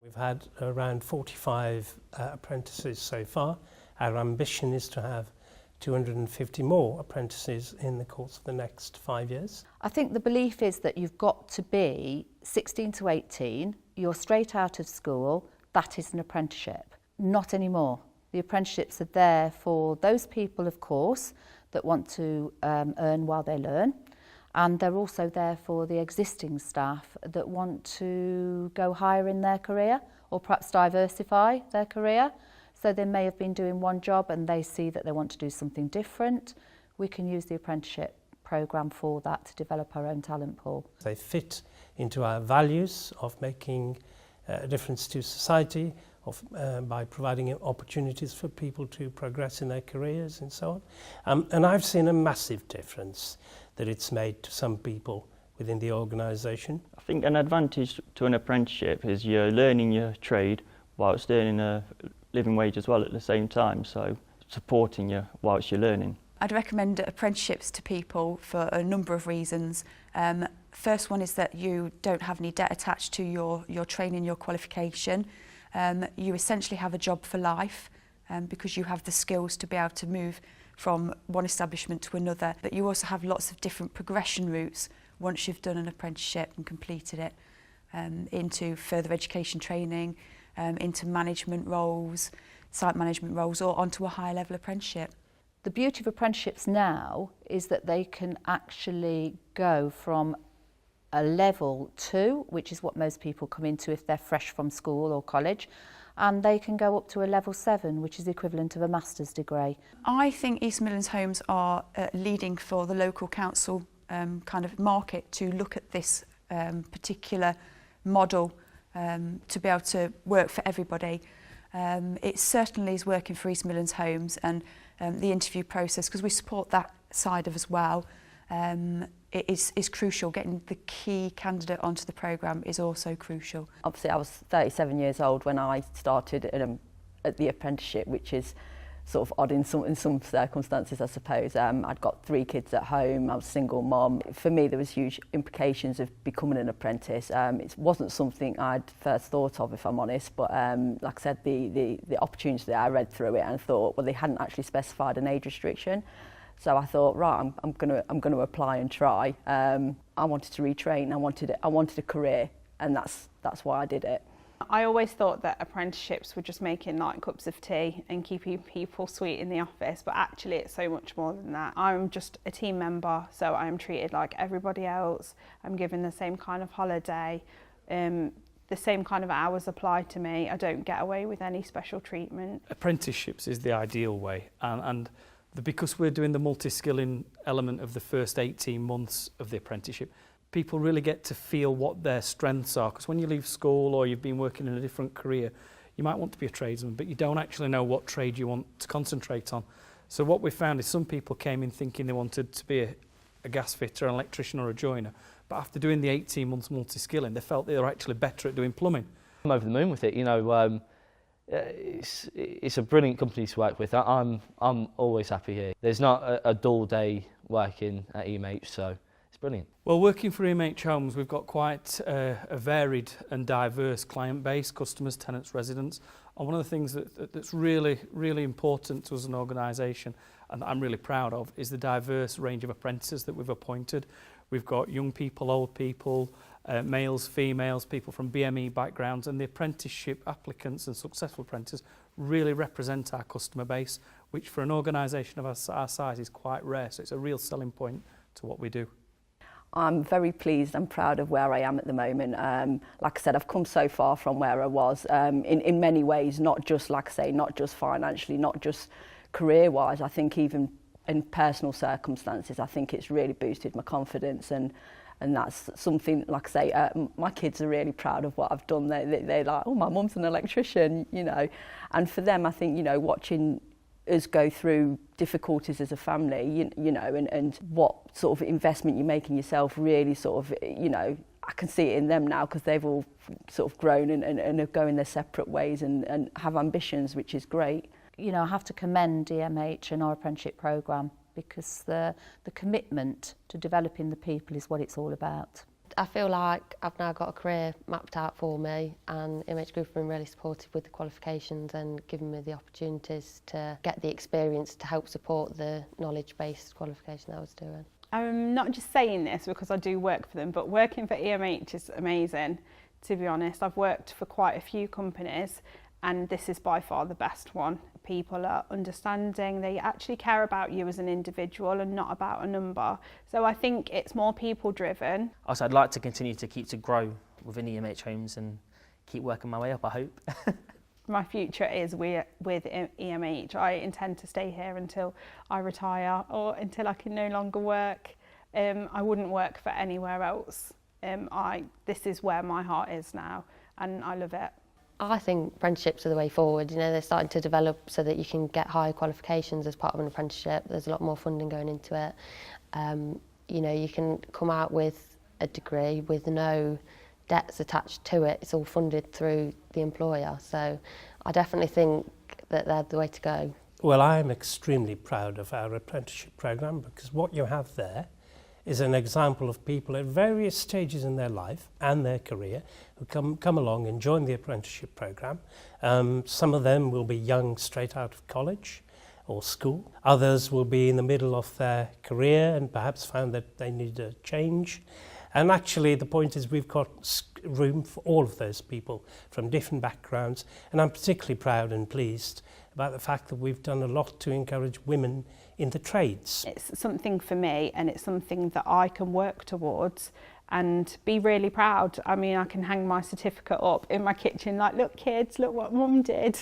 We've had around 45 apprentices so far. Our ambition is to have 250 more apprentices in the course of the next 5 years. I think the belief is that you've got to be 16 to 18, you're straight out of school, that is an apprenticeship. Not anymore. The apprenticeships are there for those people, of course, that want to earn while they learn, and they're also there for the existing staff that want to go higher in their career or perhaps diversify their career. So they may have been doing one job and they see that they want to do something different. We can use the apprenticeship programme for that to develop our own talent pool. They fit into our values of making a difference to society, by providing opportunities for people to progress in their careers and so on. And I've seen a massive difference that it's made to some people within the organisation. I think an advantage to an apprenticeship is you're learning your trade whilst earning a living wage as well at the same time, so supporting you whilst you're learning. I'd recommend apprenticeships to people for a number of reasons. First one is that you don't have any debt attached to your training, your qualification. You essentially have a job for life because you have the skills to be able to move from one establishment to another. But you also have lots of different progression routes once you've done an apprenticeship and completed it, into further education training, into management roles, site management roles, or onto a higher level apprenticeship. The beauty of apprenticeships now is that they can actually go from a level 2, which is what most people come into if they're fresh from school or college, and they can go up to a level 7, which is the equivalent of a master's degree. I think East Midlands Homes are leading for the local council kind of market to look at this particular model to be able to work for everybody. It certainly is working for East Midlands Homes, and the interview process, because we support that side of as well, it is crucial. Getting the key candidate onto the programme is also crucial. Obviously I was 37 years old when I started at the apprenticeship, which is sort of odd in some circumstances, I suppose. I'd got 3 kids at home, I was a single mom. For me, there was huge implications of becoming an apprentice. It wasn't something I'd first thought of, if I'm honest, but like I said, the opportunity there, I read through it and thought, well, they hadn't actually specified an age restriction. So I thought, right, I'm going to apply and try. I wanted to retrain. I wanted a career, and that's why I did it. I always thought that apprenticeships were just making like cups of tea and keeping people sweet in the office, but actually it's so much more than that. I'm just a team member, so I'm treated like everybody else. I'm given the same kind of holiday, the same kind of hours apply to me. I don't get away with any special treatment. Apprenticeships is the ideal way, and because we're doing the multi-skilling element of the first 18 months of the apprenticeship, people really get to feel what their strengths are, because when you leave school or you've been working in a different career, you might want to be a tradesman, but you don't actually know what trade you want to concentrate on. So what we found is some people came in thinking they wanted to be a gas fitter, an electrician or a joiner, but after doing the 18 months multi-skilling, they felt they were actually better at doing plumbing. I'm over the moon with it, you know. It's a brilliant company to work with. I'm always happy here. There's not a dull day working at EMH, so it's brilliant. Well, working for EMH Homes, we've got quite a varied and diverse client base, customers, tenants, residents. And one of the things that's really, really important to us as an organisation, and that I'm really proud of, is the diverse range of apprentices that we've appointed. We've got young people, old people, males, females, people from BME backgrounds, and the apprenticeship applicants and successful apprentices really represent our customer base, which for an organisation of our size is quite rare, so it's a real selling point to what we do. I'm very pleased and proud of where I am at the moment. Like I said, I've come so far from where I was in many ways, not just, like I say, not just financially, not just career-wise. I think even in personal circumstances, I think it's really boosted my confidence, and that's something, like I say, my kids are really proud of what I've done. They're like, oh, my mum's an electrician, you know. And for them, I think, you know, watching us go through difficulties as a family, you know, and what sort of investment you make in yourself really sort of, you know, I can see it in them now because they've all sort of grown and are going their separate ways and have ambitions, which is great. You know, I have to commend EMH and our apprenticeship programme because the commitment to developing the people is what it's all about. I feel like I've now got a career mapped out for me, and MH Group have been really supportive with the qualifications and giving me the opportunities to get the experience to help support the knowledge-based qualification that I was doing. I'm not just saying this because I do work for them, but working for EMH is amazing, to be honest. I've worked for quite a few companies and this is by far the best one. People are understanding, they actually care about you as an individual and not about a number. So I think it's more people driven. Also, I'd like to continue to keep to grow within EMH Homes and keep working my way up, I hope. My future is with EMH. I intend to stay here until I retire or until I can no longer work. I wouldn't work for anywhere else. This is where my heart is now and I love it. I think apprenticeships are the way forward. You know, they're starting to develop so that you can get higher qualifications as part of an apprenticeship. There's a lot more funding going into it. You know, you can come out with a degree with no debts attached to it. It's all funded through the employer. So I definitely think that they're the way to go. Well, I am extremely proud of our apprenticeship programme because what you have there is an example of people at various stages in their life and their career who come along and join the apprenticeship programme. Some of them will be young straight out of college or school. Others will be in the middle of their career and perhaps found that they need a change. And actually the point is we've got room for all of those people from different backgrounds, and I'm particularly proud and pleased about the fact that we've done a lot to encourage women in the trades. It's something for me and it's something that I can work towards and be really proud. I mean, I can hang my certificate up in my kitchen like, look kids, look what mum did.